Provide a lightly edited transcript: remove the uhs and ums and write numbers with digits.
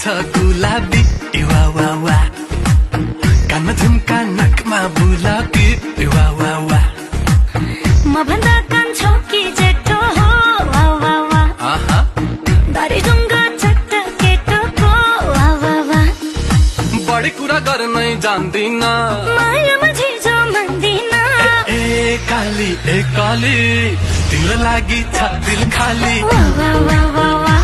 छ गुलाबी वा वा वा कानमा झुम्का नाकमा बुलाकी वा वा वा म भन्दा कान्छो कि जेठो हो वा वा वा दारी ढुङ्गा चट्ट केटोको वा वा वा बढी कुरा गर्नै जान्दिन मायामा झिझो मान्दिन ए काली तिम्रो लागि छ दिल खाली वा वा वा वा वा